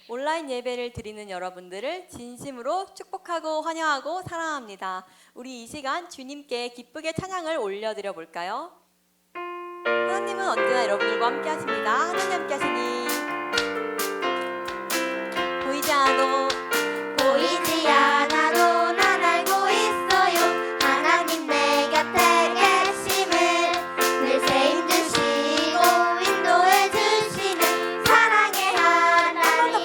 온라인 예배를 드리는 여러분들을 진심으로 축복하고 환영하고 사랑합니다. 우리 이 시간 주님께 기쁘게 찬양을 올려드려 볼까요? 하나님은 언제나 여러분들과 함께 하십니다. 하나님 함께 하시니 보이지 않아도 난 알고 있어요. 하나님 내 곁에 계심을 늘 책임 주시고 인도해 주시는 사랑의 하나님.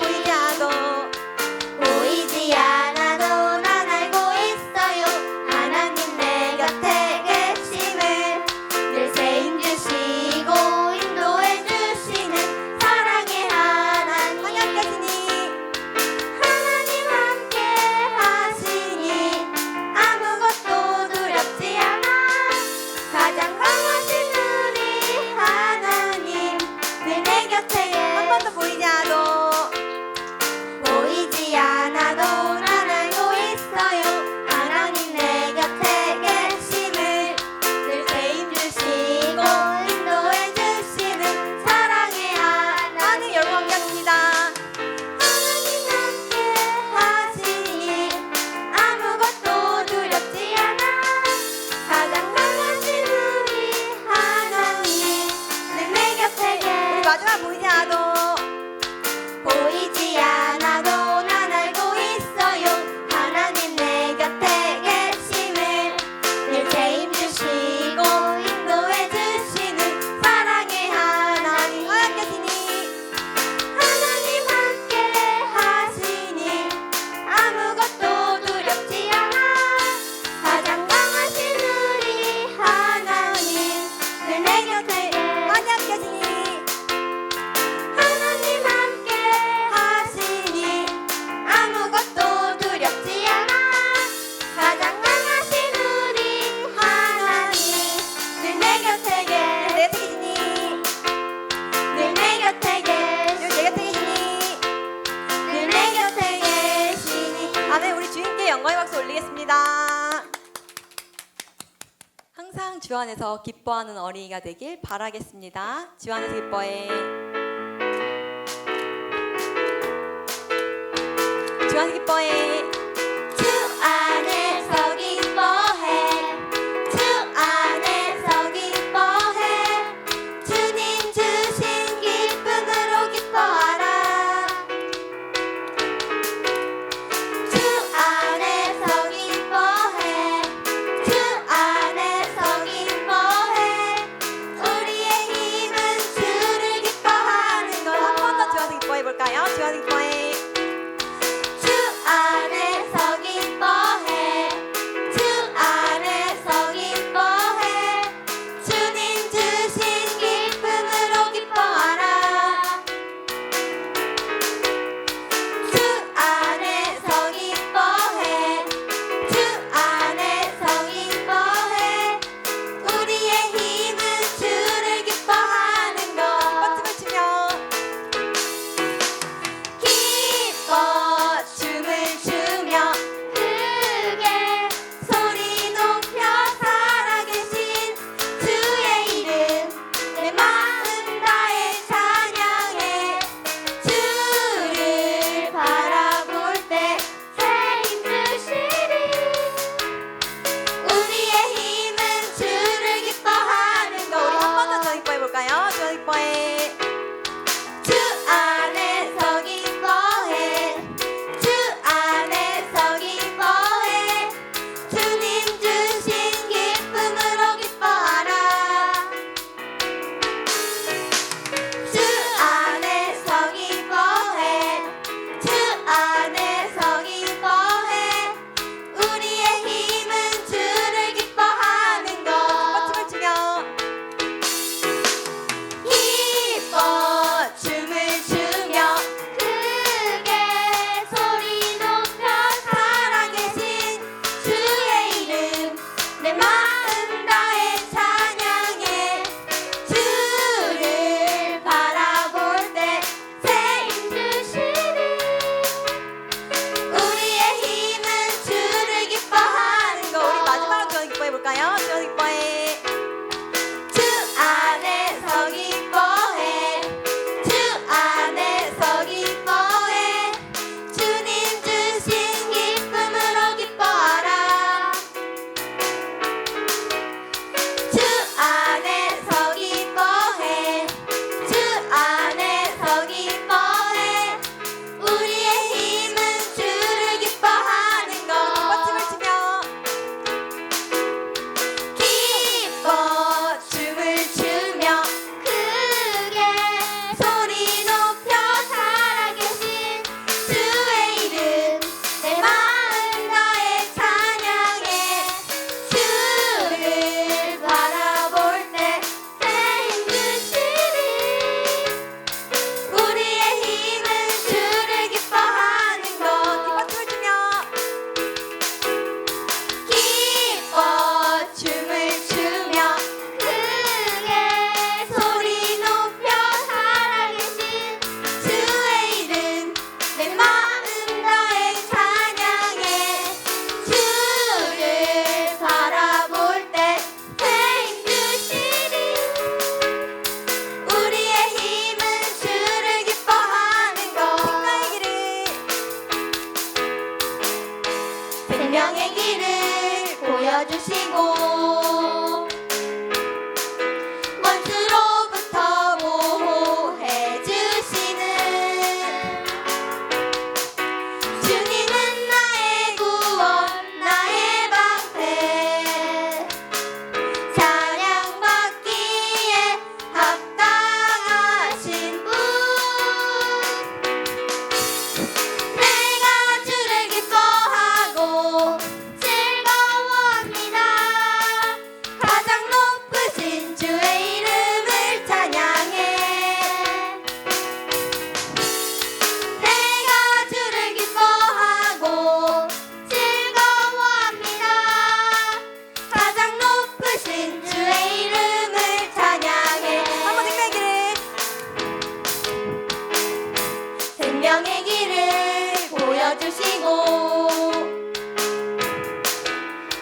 보이지 않아도 난 알고 있어요. 하나님 내 곁에 계심을 늘 책임 주시고 인도해 주시는 사랑의 하나님. 하나님 함께 하시니 아무것도 두렵지 않아. 가장 강하신 우리 하나님 늘 내 곁에. 한 번 더 보이지 않아도 난 알고 있어요. 하나님 내 곁에 계심을 늘 책임 주시고 인도해 주시는 사랑의 하나님. 여러분 함께 하십니다. 하나님 함께 하시니 아무것도 두렵지 않아. 가장 강하신 우리 하나님 늘 내 곁에. 우리 마지막 보이지 않아도 난 알고 있어요. 하나님 내 곁에 계심을 늘 책임 주시고 인도해 주시는 사랑의 하나님. 하나님 함께 하시니 아무것도 두렵지 않아. 가장 강하신 우리 하나님 늘 내 곁에. 하나님 함께 하시니 아무것도 두렵지 않아. 가장 강하신 우리 하나님 늘 내 곁에 계시니. 늘 내 곁에 계시니. 늘 내 곁에 계시니. 아멘. 우리 주님께 영광의 박수 올리겠습니다. 항상 주 안에서 기뻐하는 어린이가 되길 바라겠습니다. 주 안에서 기뻐해. 주 안에서 기뻐해. 주 안에서 기뻐해. 주 안에서 기뻐해. 주님 주신 기쁨으로 기뻐하라. 주 안에서 기뻐해. 주 안에서 기뻐해. 우리의 힘은 주를 기뻐하는 것. 한 번 더 주 안에서 기뻐해 볼까요? 주 안에서 기뻐해. 주 안에서 기뻐해. 주 안에서 기뻐해. 주님 주신 기쁨으로 기뻐하라. 주 안에서 기뻐해. 주 안에서 기뻐해. 우리의 힘은 주를 기뻐하는 것. 박수를 치며 기뻐 춤을 추며 크게 소리 높여 살아계신 주의 이름 내 마음 다해 찬양해. 주를 바라볼 때 새 힘 주시리. 우리의 힘은 주를 기뻐하는 것. 우리 한 번 더 기뻐해 볼까요? 주 기뻐해. 주 안에서 기뻐해. 주 안에서 기뻐해. 주님 주신 기쁨으로 기뻐하라. 주 안에서 기뻐해. 주 안에서 기뻐해. 우리의 힘은 주를 기뻐하는 것. 박수를 치며 기뻐 춤을 추며 크게 소리 높여 살아계신 주의 이름 내 마음 다해 찬양해. 주를 바라볼 때 새 힘 주시리. 우리의 힘은 주를 기뻐하는 것. 우리 마지막으로 주 기뻐해 볼까요? 주 기뻐해. 주 안에서 기뻐해. 주 안에서 기뻐해. 보여주시고 원수로부터 보호해 주시는 주님은 나의 구원 나의 방패 찬양받기에 합당하신 분 내가 주를 기뻐하고 즐거워합니다 가장 높으신 주의 이름을 찬양해 내가 주를 기뻐하고 즐거워합니다 가장 높으신 주의 이름을 찬양해 한번 생명의 길을 보여주시고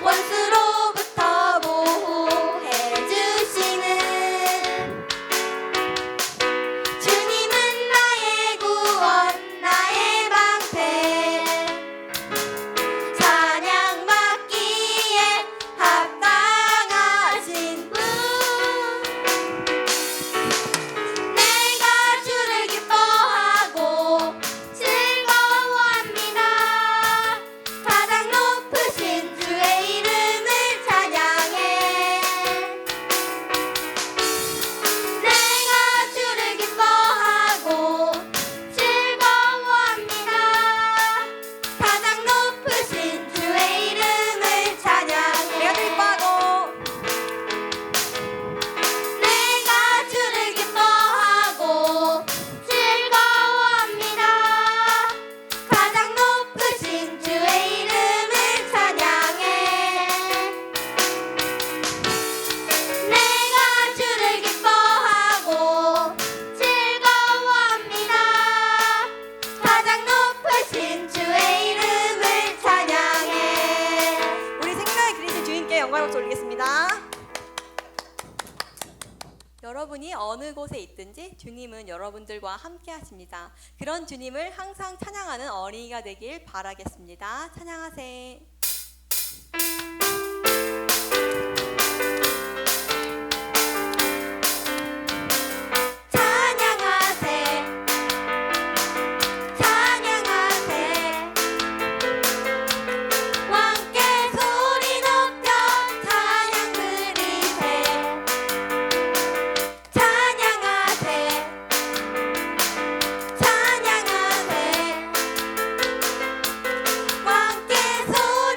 원수로부터 보호해 주시는 주님은 나의 구원 나의 방패 찬양받기에 합당하신 분 내가 주를 기뻐하고 즐거워합니다 가장 높으신 주의 이름을 찬양해 내가 주를 기뻐하고 즐거워합니다 가장 높으신 주의 이름을 찬양해 내가 기뻐하고 내가 주를 기뻐하고 즐거워합니다 가장 높으신 주의 이름을 찬양해 내가 주를 기뻐하고 즐거워합니다 가장 높으신 주의 이름을 찬양해 우리 생명의 그리신 주님께 영광 박수 올리겠습니다. 여러분이 어느 곳에 있든지 주님은 여러분들과 함께 하십니다. 그런 주님을 항상 찬양하는 어린이가 되길 바라겠습니다. 찬양하세. 찬양하세. 찬양하세. 함께 소리 높여 찬양 드리세. 찬양하세. 찬양하세. 함께 소리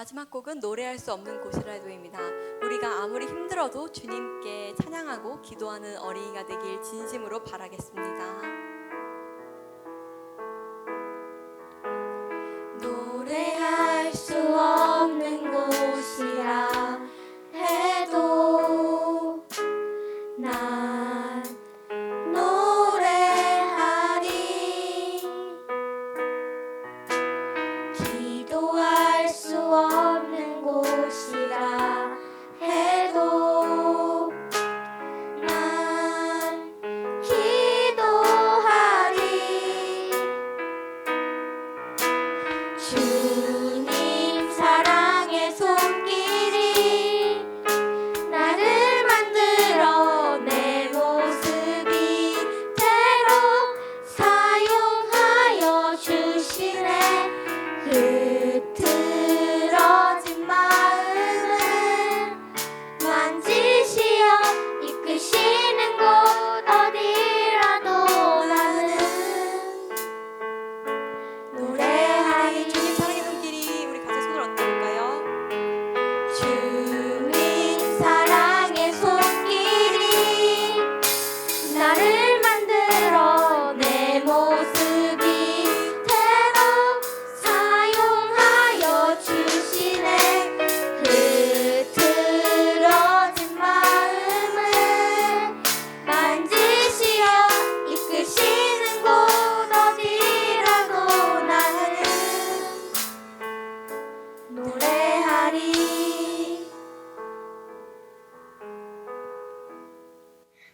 마지막 곡은 노래할 수 없는 곳이라도입니다. 우리가 아무리 힘들어도 주님께 찬양하고 기도하는 어린이가 되길 진심으로 바라겠습니다. 노래할 수 없는 곳이라 해도 난 노래하리. 기도할 수 없는 곳이라 해도 난 기도하리. 주님 사랑의 손길이 나를 만들어 내 모습이 대로 사용하여 주시네. 흐트러진 마음을 만지시어 이끄시는 곳 어디라도 나는 노래하리. 주님 사랑의 손길이 우리 같이 손을 얹어볼까요? 주님 사랑의 손길이 나를 만들어 내 모습이 대로 사용하여 주시네. 흐트러진 마음을 만지시어 이끄시는 곳 어디라도 나는 노래하리.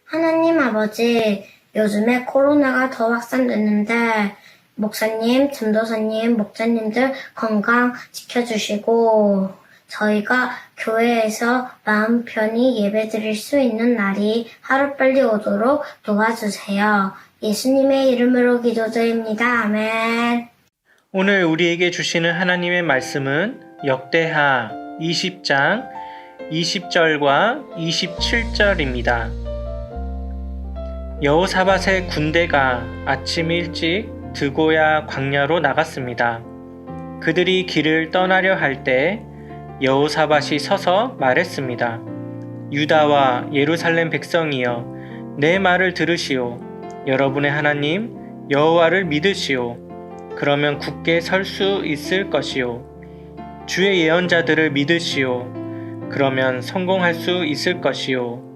하나님 아버지, 요즘에 코로나가 더 확산됐는데 목사님, 전도사님, 목자님들 건강 지켜주시고 저희가 교회에서 마음 편히 예배드릴 수 있는 날이 하루빨리 오도록 도와주세요. 예수님의 이름으로 기도드립니다. 아멘. 오늘 우리에게 주시는 하나님의 말씀은 역대하 20장 20절과 27절입니다. 여호사밧의 군대가 아침 일찍 드고야 광야로 나갔습니다. 그들이 길을 떠나려 할 때 여호사밧이 서서 말했습니다. 유다와 예루살렘 백성이여, 내 말을 들으시오. 여러분의 하나님 여호와를 믿으시오. 그러면 굳게 설 수 있을 것이오. 주의 예언자들을 믿으시오. 그러면 성공할 수 있을 것이오.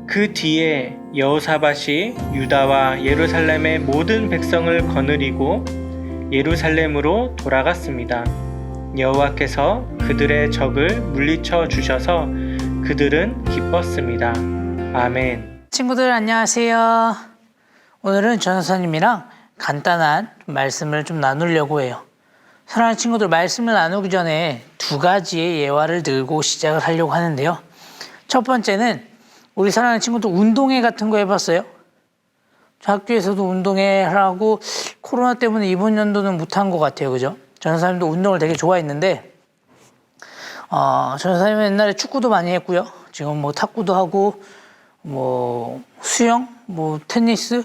그 뒤에 여호사밧이 유다와 예루살렘의 모든 백성을 거느리고 예루살렘으로 돌아갔습니다. 여호와께서 그들의 적을 물리쳐 주셔서 그들은 기뻤습니다. 아멘. 친구들 안녕하세요. 오늘은 전사님이랑 간단한 말씀을 좀 나누려고 해요. 사랑하는 친구들, 말씀을 나누기 전에 두 가지의 예화를 들고 시작을 하려고 하는데요. 첫 번째는 우리 사랑하는 친구들 운동회 같은 거 해봤어요? 학교에서도 운동회 하라고 코로나 때문에 이번 연도는 못한 것 같아요. 그죠? 전사님도 운동을 되게 좋아했는데 전사님은 옛날에 축구도 많이 했고요. 지금 뭐 탁구도 하고 뭐 수영, 뭐 테니스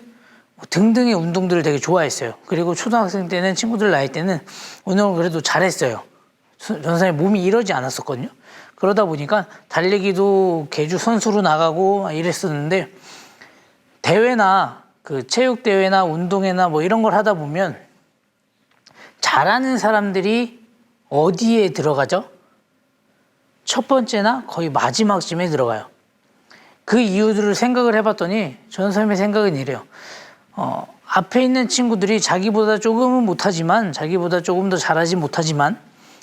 등등의 운동들을 되게 좋아했어요. 그리고 초등학생 때는 친구들 나이 때는 운동을 그래도 잘했어요. 전사님 몸이 이러지 않았었거든요. 그러다 보니까 달리기도 계주 선수로 나가고 이랬었는데 대회나 그 체육 대회나 운동회나 뭐 이런 걸 하다 보면 잘하는 사람들이 어디에 들어가죠? 첫 번째나 거의 마지막쯤에 들어가요. 그 이유들을 생각을 해봤더니 전사님의 생각은 이래요. 앞에 있는 친구들이 자기보다 조금은 못하지만, 자기보다 조금 더 잘하지 못하지만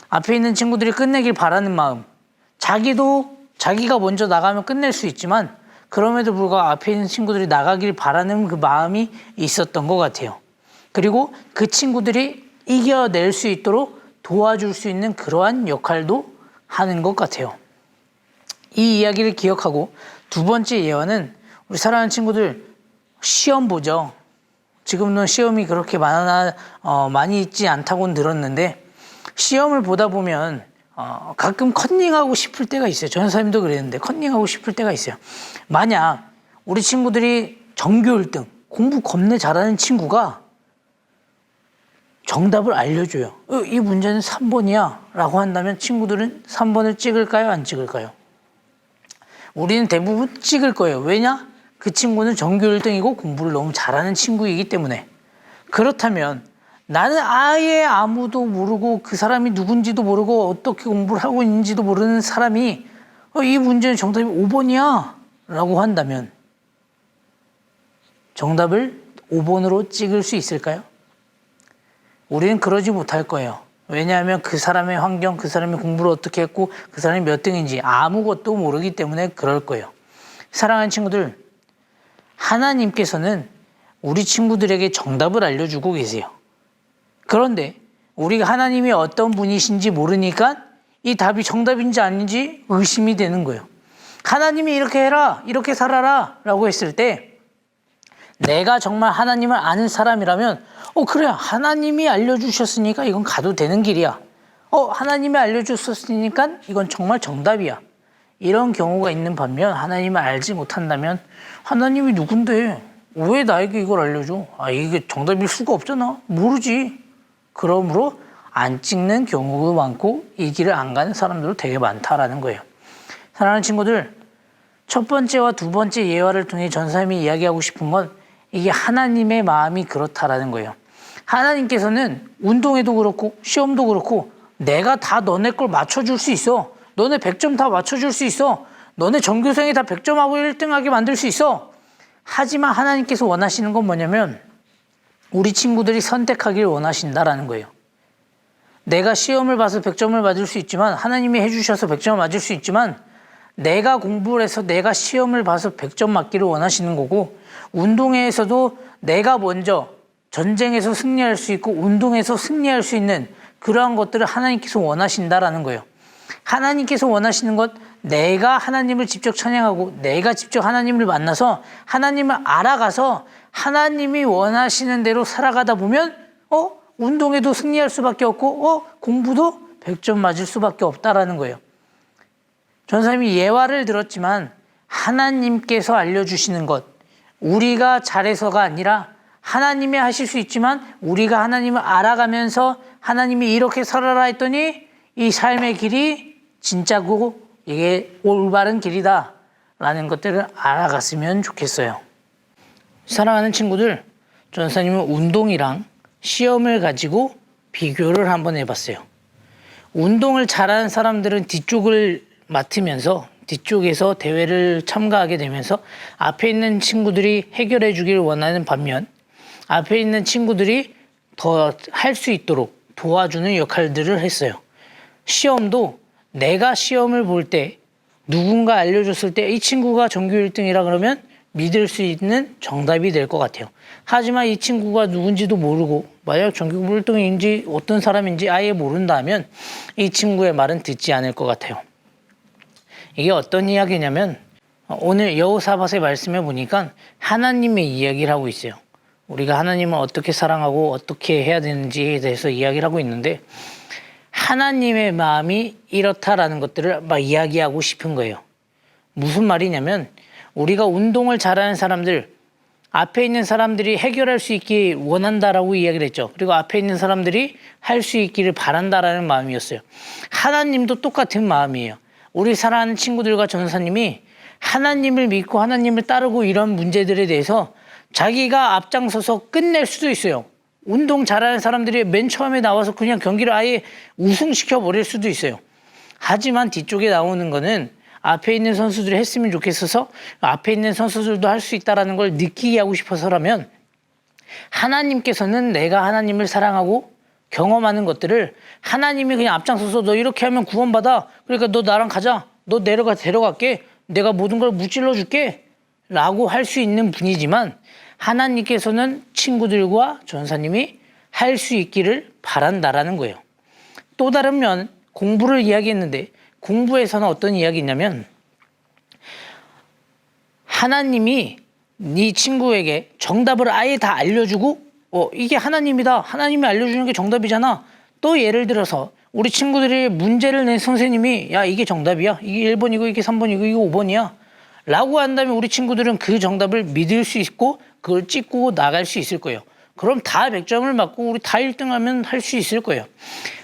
앞에 있는 친구들이 끝내길 바라는 마음, 자기가 먼저 나가면 끝낼 수 있지만 그럼에도 불구하고 앞에 있는 친구들이 나가길 바라는 그 마음이 있었던 것 같아요. 그리고 그 친구들이 이겨낼 수 있도록 도와줄 수 있는 그러한 역할도 하는 것 같아요. 이 이야기를 기억하고 두 번째 예화는 우리 사랑하는 친구들 시험 보죠. 지금은 시험이 그렇게 많이 있지 않다고는 들었는데 시험을 보다 보면 가끔 컨닝하고 싶을 때가 있어요. 전사님도 그랬는데 컨닝하고 싶을 때가 있어요. 만약 우리 친구들이 전교 1등, 공부 겁내 잘하는 친구가 정답을 알려줘요. 이 문제는 3번이야 라고 한다면 친구들은 3번을 찍을까요? 안 찍을까요? 우리는 대부분 찍을 거예요. 왜냐? 그 친구는 전교 1등이고 공부를 너무 잘하는 친구이기 때문에. 그렇다면 나는 아예 아무도 모르고 그 사람이 누군지도 모르고 어떻게 공부를 하고 있는지도 모르는 사람이 이 문제는 정답이 5번이야 라고 한다면 정답을 5번으로 찍을 수 있을까요? 우리는 그러지 못할 거예요. 왜냐하면 그 사람의 환경, 그 사람이 공부를 어떻게 했고 그 사람이 몇 등인지 아무것도 모르기 때문에 그럴 거예요. 사랑하는 친구들, 하나님께서는 우리 친구들에게 정답을 알려주고 계세요. 그런데 우리가 하나님이 어떤 분이신지 모르니까 이 답이 정답인지 아닌지 의심이 되는 거예요. 하나님이 이렇게 해라, 이렇게 살아라 라고 했을 때 내가 정말 하나님을 아는 사람이라면 그래, 하나님이 알려주셨으니까 이건 가도 되는 길이야. 하나님이 알려주셨으니까 이건 정말 정답이야. 이런 경우가 있는 반면 하나님을 알지 못한다면 하나님이 누군데 왜 나에게 이걸 알려줘? 이게 정답일 수가 없잖아. 모르지. 그러므로 안 찍는 경우가 많고 이 길을 안 가는 사람들도 되게 많다라는 거예요. 사랑하는 친구들, 첫 번째와 두 번째 예화를 통해 전사님이 이야기하고 싶은 건 이게 하나님의 마음이 그렇다라는 거예요. 하나님께서는 운동에도 그렇고 시험도 그렇고 내가 다 너네 걸 맞춰줄 수 있어. 너네 100점 다 맞춰줄 수 있어. 너네 전교생이 다 100점하고 1등하게 만들 수 있어. 하지만 하나님께서 원하시는 건 뭐냐면 우리 친구들이 선택하길 원하신다라는 거예요. 내가 시험을 봐서 100점을 맞을 수 있지만 하나님이 해주셔서 100점을 맞을 수 있지만 내가 공부를 해서 내가 시험을 봐서 100점 맞기를 원하시는 거고 운동회에서도 내가 먼저 전쟁에서 승리할 수 있고 운동에서 승리할 수 있는 그러한 것들을 하나님께서 원하신다라는 거예요. 하나님께서 원하시는 것, 내가 하나님을 직접 찬양하고 내가 직접 하나님을 만나서 하나님을 알아가서 하나님이 원하시는 대로 살아가다 보면 운동에도 승리할 수밖에 없고 공부도 100점 맞을 수밖에 없다라는 거예요. 전사님이 예화를 들었지만 하나님께서 알려주시는 것, 우리가 잘해서가 아니라 하나님이 하실 수 있지만 우리가 하나님을 알아가면서 하나님이 이렇게 살아라 했더니 이 삶의 길이 진짜고 이게 올바른 길이다 라는 것들을 알아갔으면 좋겠어요. 사랑하는 친구들, 전사님은 운동이랑 시험을 가지고 비교를 한번 해봤어요. 운동을 잘하는 사람들은 뒤쪽을 맡으면서 뒤쪽에서 대회를 참가하게 되면서 앞에 있는 친구들이 해결해 주길 원하는 반면 앞에 있는 친구들이 더 할 수 있도록 도와주는 역할들을 했어요. 시험도 내가 시험을 볼 때 누군가 알려줬을 때 이 친구가 전교 1등이라 그러면 믿을 수 있는 정답이 될 것 같아요. 하지만 이 친구가 누군지도 모르고 만약 전교 1등인지 어떤 사람인지 아예 모른다면 이 친구의 말은 듣지 않을 것 같아요. 이게 어떤 이야기냐면 오늘 여호사밧의 말씀에 보니까 하나님의 이야기를 하고 있어요. 우리가 하나님을 어떻게 사랑하고 어떻게 해야 되는지에 대해서 이야기를 하고 있는데 하나님의 마음이 이렇다라는 것들을 막 이야기하고 싶은 거예요. 무슨 말이냐면 우리가 운동을 잘하는 사람들, 앞에 있는 사람들이 해결할 수 있기 원한다라고 이야기를 했죠. 그리고 앞에 있는 사람들이 할 수 있기를 바란다라는 마음이었어요. 하나님도 똑같은 마음이에요. 우리 사랑하는 친구들과 전사님이 하나님을 믿고 하나님을 따르고 이런 문제들에 대해서 자기가 앞장서서 끝낼 수도 있어요. 운동 잘하는 사람들이 맨 처음에 나와서 그냥 경기를 아예 우승시켜 버릴 수도 있어요. 하지만 뒤쪽에 나오는 거는 앞에 있는 선수들이 했으면 좋겠어서 앞에 있는 선수들도 할 수 있다는 걸 느끼게 하고 싶어서라면 하나님께서는 내가 하나님을 사랑하고 경험하는 것들을 하나님이 그냥 앞장서서 너 이렇게 하면 구원받아. 그러니까 너 나랑 가자. 너 데려갈게. 내가 모든 걸 무찔러 줄게. 라고 할 수 있는 분이지만 하나님께서는 친구들과 전사님이 할 수 있기를 바란다라는 거예요. 또 다른 면 공부를 이야기했는데 공부에서는 어떤 이야기냐면 하나님이 네 친구에게 정답을 아예 다 알려주고 이게 하나님이다. 하나님이 알려주는 게 정답이잖아. 또 예를 들어서 우리 친구들이 문제를 낸 선생님이 야 이게 정답이야. 이게 1번이고 이게 3번이고 이게 5번이야. 라고 한다면 우리 친구들은 그 정답을 믿을 수 있고 그걸 찍고 나갈 수 있을 거예요. 그럼 다 100점을 맞고 우리 다 1등하면 할 수 있을 거예요.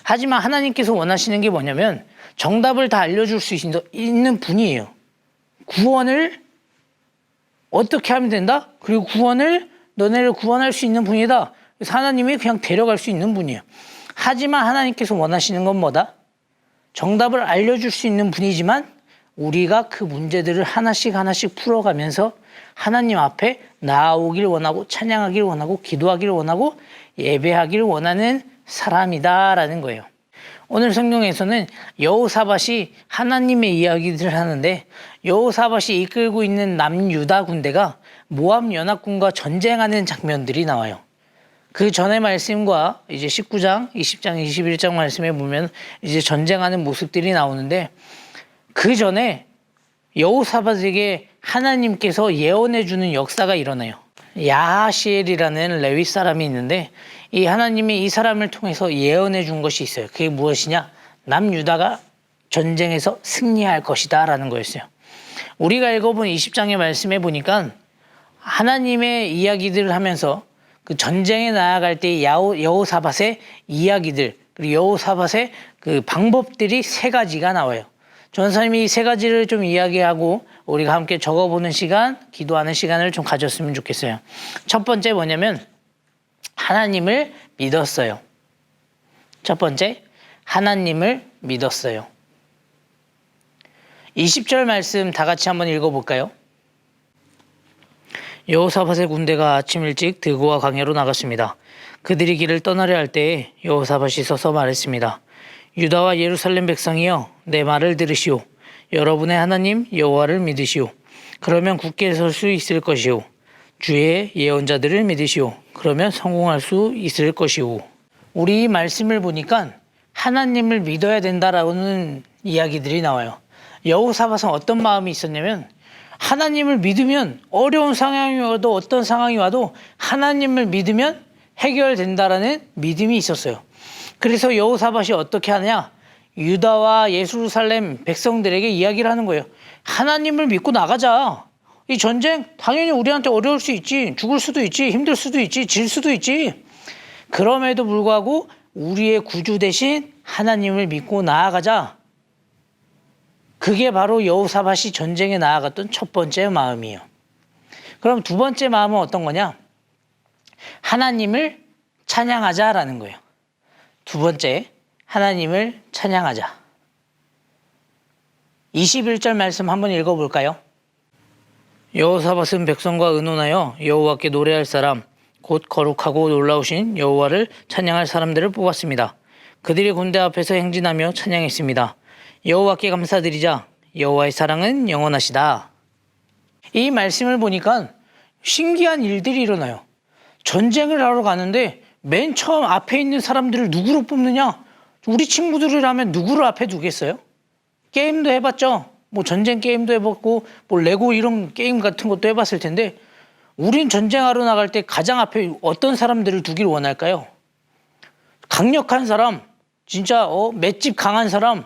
하지만 하나님께서 원하시는 게 뭐냐면 정답을 다 알려줄 수 있는 분이에요. 구원을 어떻게 하면 된다? 그리고 구원을 너네를 구원할 수 있는 분이다. 그래서 하나님이 그냥 데려갈 수 있는 분이에요. 하지만 하나님께서 원하시는 건 뭐다? 정답을 알려줄 수 있는 분이지만 우리가 그 문제들을 하나씩 하나씩 풀어가면서 하나님 앞에 나아오길 원하고 찬양하길 원하고 기도하길 원하고 예배하길 원하는 사람이다라는 거예요. 오늘 성경에서는 여호사밧이 하나님의 이야기들을 하는데 여호사밧이 이끌고 있는 남유다 군대가 모압 연합군과 전쟁하는 장면들이 나와요. 그 전의 말씀과 이제 19장, 20장, 21장 말씀에 보면 이제 전쟁하는 모습들이 나오는데 그 전에 여호사밧에게 하나님께서 예언해 주는 역사가 일어나요. 야하시엘이라는 레위 사람이 있는데 이 하나님이 이 사람을 통해서 예언해 준 것이 있어요. 그게 무엇이냐? 남유다가 전쟁에서 승리할 것이다 라는 거였어요. 우리가 읽어본 20장의 말씀에 보니까 하나님의 이야기들을 하면서 그 전쟁에 나아갈 때 여호사밧의 이야기들 그리고 여호사밧의 그 방법들이 세 가지가 나와요. 전사님이 이 세 가지를 좀 이야기하고 우리가 함께 적어보는 시간, 기도하는 시간을 좀 가졌으면 좋겠어요. 첫 번째 뭐냐면 하나님을 믿었어요. 첫 번째, 하나님을 믿었어요. 20절 말씀 다 같이 한번 읽어볼까요? 여호사밧의 군대가 아침 일찍 드고와 광야로 나갔습니다. 그들이 길을 떠나려 할 때에 여호사밧이 서서 말했습니다. 유다와 예루살렘 백성이여 내 말을 들으시오. 여러분의 하나님 여호와를 믿으시오. 그러면 굳게 설 수 있을 것이오. 주의 예언자들을 믿으시오. 그러면 성공할 수 있을 것이오. 우리 이 말씀을 보니까 하나님을 믿어야 된다라는 이야기들이 나와요. 여호사밧은 어떤 마음이 있었냐면 하나님을 믿으면 어려운 상황이 와도 어떤 상황이 와도 하나님을 믿으면 해결된다라는 믿음이 있었어요. 그래서 여호사밧이 어떻게 하느냐? 유다와 예루살렘 백성들에게 이야기를 하는 거예요. 하나님을 믿고 나가자. 이 전쟁 당연히 우리한테 어려울 수 있지. 죽을 수도 있지. 힘들 수도 있지. 질 수도 있지. 그럼에도 불구하고 우리의 구주 대신 하나님을 믿고 나아가자. 그게 바로 여호사밧이 전쟁에 나아갔던 첫 번째 마음이에요. 그럼 두 번째 마음은 어떤 거냐? 하나님을 찬양하자라는 거예요. 두 번째, 하나님을 찬양하자. 21절 말씀 한번 읽어볼까요? 여호사밧은 백성과 의논하여 여호와께 노래할 사람, 곧 거룩하고 놀라우신 여호와를 찬양할 사람들을 뽑았습니다. 그들이 군대 앞에서 행진하며 찬양했습니다. 여호와께 감사드리자. 여호와의 사랑은 영원하시다. 이 말씀을 보니까 신기한 일들이 일어나요. 전쟁을 하러 가는데 맨 처음 앞에 있는 사람들을 누구로 뽑느냐? 우리 친구들이라면 누구를 앞에 두겠어요? 게임도 해봤죠. 뭐 전쟁 게임도 해봤고 뭐 레고 이런 게임 같은 것도 해봤을 텐데 우린 전쟁하러 나갈 때 가장 앞에 어떤 사람들을 두길 원할까요? 강력한 사람, 진짜 맷집 강한 사람,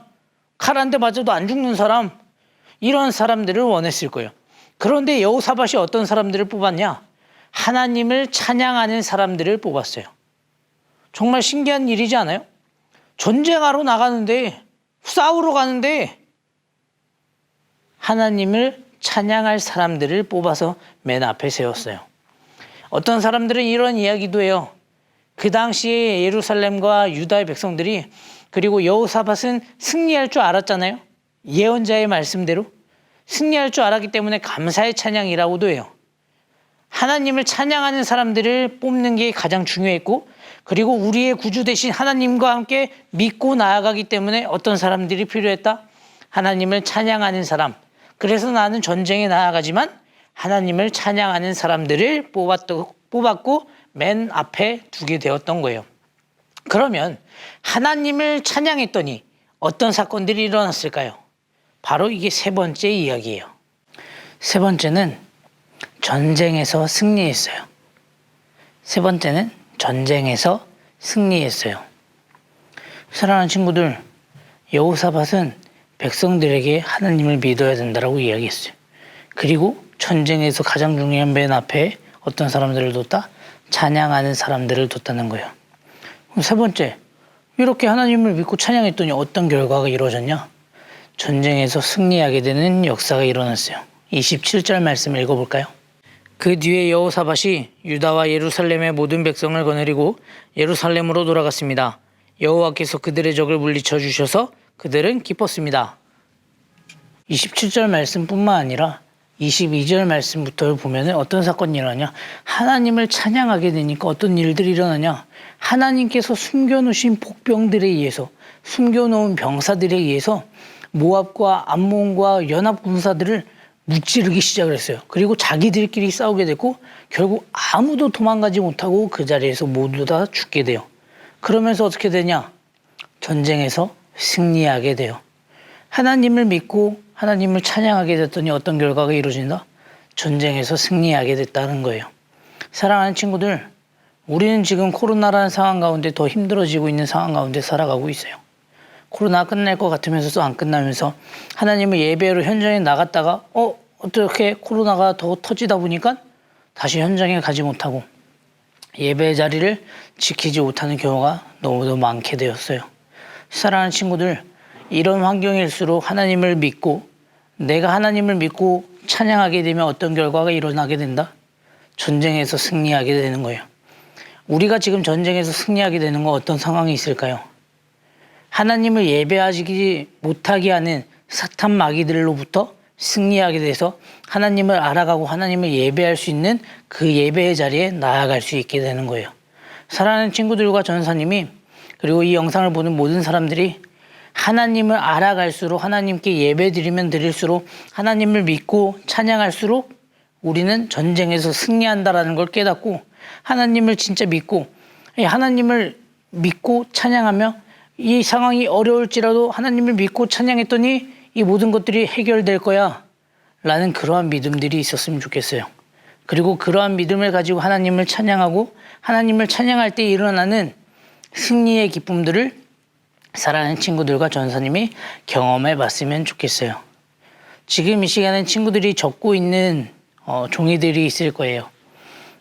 칼 한 대 맞아도 안 죽는 사람, 이런 사람들을 원했을 거예요. 그런데 여호사밧이 어떤 사람들을 뽑았냐? 하나님을 찬양하는 사람들을 뽑았어요. 정말 신기한 일이지 않아요? 전쟁하러 나가는데, 싸우러 가는데 하나님을 찬양할 사람들을 뽑아서 맨 앞에 세웠어요. 어떤 사람들은 이런 이야기도 해요. 그 당시에 예루살렘과 유다의 백성들이 그리고 여호사밧은 승리할 줄 알았잖아요. 예언자의 말씀대로 승리할 줄 알았기 때문에 감사의 찬양이라고도 해요. 하나님을 찬양하는 사람들을 뽑는 게 가장 중요했고 그리고 우리의 구주 대신 하나님과 함께 믿고 나아가기 때문에 어떤 사람들이 필요했다? 하나님을 찬양하는 사람. 그래서 나는 전쟁에 나아가지만 하나님을 찬양하는 사람들을 뽑았고 맨 앞에 두게 되었던 거예요. 그러면 하나님을 찬양했더니 어떤 사건들이 일어났을까요? 바로 이게 세 번째 이야기예요. 세 번째는 전쟁에서 승리했어요. 세 번째는 전쟁에서 승리했어요. 사랑하는 친구들, 여호사밧은 백성들에게 하나님을 믿어야 된다라고 이야기했어요. 그리고 전쟁에서 가장 중요한 맨 앞에 어떤 사람들을 뒀다? 찬양하는 사람들을 뒀다는 거예요. 그럼 세 번째, 이렇게 하나님을 믿고 찬양했더니 어떤 결과가 이루어졌냐? 전쟁에서 승리하게 되는 역사가 일어났어요. 27절 말씀 읽어볼까요? 그 뒤에 여호사밧이 유다와 예루살렘의 모든 백성을 거느리고 예루살렘으로 돌아갔습니다. 여호와께서 그들의 적을 물리쳐 주셔서 그들은 기뻤습니다. 27절 말씀뿐만 아니라 22절 말씀부터 보면 어떤 사건이 일어나냐? 하나님을 찬양하게 되니까 어떤 일들이 일어나냐? 하나님께서 숨겨놓으신 복병들에 의해서, 숨겨놓은 병사들에 의해서 모압과 암몬과 연합군사들을 무찌르기 시작을 했어요. 그리고 자기들끼리 싸우게 됐고 결국 아무도 도망가지 못하고 그 자리에서 모두 다 죽게 돼요. 그러면서 어떻게 되냐? 전쟁에서 승리하게 돼요. 하나님을 믿고 하나님을 찬양하게 됐더니 어떤 결과가 이루어진다? 전쟁에서 승리하게 됐다는 거예요. 사랑하는 친구들, 우리는 지금 코로나라는 상황 가운데 더 힘들어지고 있는 상황 가운데 살아가고 있어요. 코로나 끝날 것 같으면서도 안 끝나면서 하나님을 예배로 현장에 나갔다가 어떻게 코로나가 더 터지다 보니까 다시 현장에 가지 못하고 예배 자리를 지키지 못하는 경우가 너무도 많게 되었어요. 사랑하는 친구들, 이런 환경일수록 하나님을 믿고 내가 하나님을 믿고 찬양하게 되면 어떤 결과가 일어나게 된다? 전쟁에서 승리하게 되는 거예요. 우리가 지금 전쟁에서 승리하게 되는 건 어떤 상황이 있을까요? 하나님을 예배하지 못하게 하는 사탄 마귀들로부터 승리하게 돼서 하나님을 알아가고 하나님을 예배할 수 있는 그 예배의 자리에 나아갈 수 있게 되는 거예요. 사랑하는 친구들과 전사님이 그리고 이 영상을 보는 모든 사람들이 하나님을 알아갈수록 하나님께 예배드리면 드릴수록 하나님을 믿고 찬양할수록 우리는 전쟁에서 승리한다라는 걸 깨닫고 하나님을 진짜 믿고 하나님을 믿고 찬양하며 이 상황이 어려울지라도 하나님을 믿고 찬양했더니 이 모든 것들이 해결될 거야 라는 그러한 믿음들이 있었으면 좋겠어요. 그리고 그러한 믿음을 가지고 하나님을 찬양하고 하나님을 찬양할 때 일어나는 승리의 기쁨들을 사랑하는 친구들과 전사님이 경험해 봤으면 좋겠어요. 지금 이 시간엔 친구들이 적고 있는 종이들이 있을 거예요.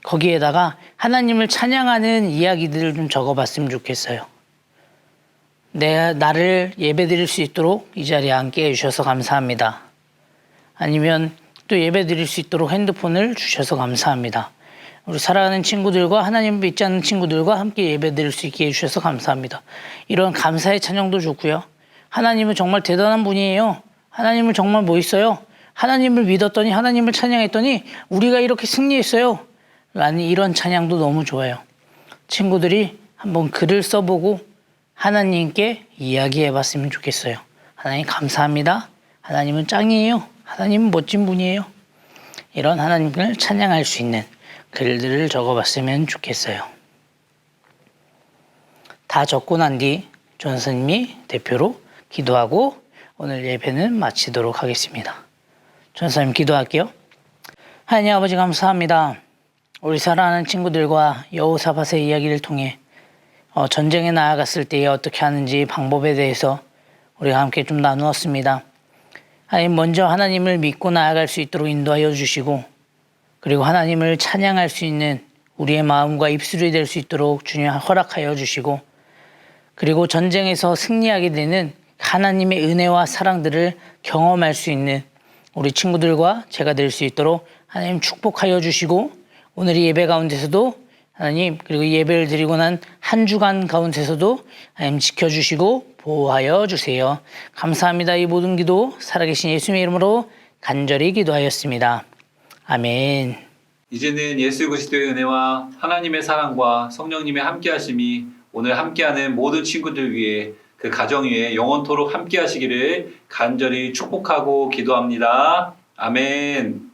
거기에다가 하나님을 찬양하는 이야기들을 좀 적어봤으면 좋겠어요. 나를 예배드릴 수 있도록 이 자리에 함께 해주셔서 감사합니다. 아니면 또 예배드릴 수 있도록 핸드폰을 주셔서 감사합니다. 우리 사랑하는 친구들과 하나님을 믿지 않는 친구들과 함께 예배드릴 수 있게 해주셔서 감사합니다. 이런 감사의 찬양도 좋고요. 하나님은 정말 대단한 분이에요. 하나님은 정말 멋있어요. 하나님을 믿었더니 하나님을 찬양했더니 우리가 이렇게 승리했어요. 라는 이런 찬양도 너무 좋아요. 친구들이 한번 글을 써보고 하나님께 이야기해 봤으면 좋겠어요. 하나님 감사합니다. 하나님은 짱이에요. 하나님은 멋진 분이에요. 이런 하나님을 찬양할 수 있는 글들을 적어봤으면 좋겠어요. 다 적고 난 뒤 전사님이 대표로 기도하고 오늘 예배는 마치도록 하겠습니다. 전사님 기도할게요. 하나님 아버지 감사합니다. 우리 사랑하는 친구들과 여호사밧의 이야기를 통해 전쟁에 나아갔을 때 어떻게 하는지 방법에 대해서 우리가 함께 좀 나누었습니다. 하나님 먼저 하나님을 믿고 나아갈 수 있도록 인도하여 주시고 그리고 하나님을 찬양할 수 있는 우리의 마음과 입술이 될 수 있도록 주님 허락하여 주시고 그리고 전쟁에서 승리하게 되는 하나님의 은혜와 사랑들을 경험할 수 있는 우리 친구들과 제가 될 수 있도록 하나님 축복하여 주시고 오늘 이 예배 가운데서도 하나님 그리고 예배를 드리고 난 한 주간 가운데서도 하나님 지켜주시고 보호하여 주세요. 감사합니다. 이 모든 기도 살아계신 예수님의 이름으로 간절히 기도하였습니다. 아멘. 이제는 예수 그리스도의 은혜와 하나님의 사랑과 성령님의 함께하심이 오늘 함께하는 모든 친구들 위해 그 가정 위에 영원토록 함께하시기를 간절히 축복하고 기도합니다. 아멘.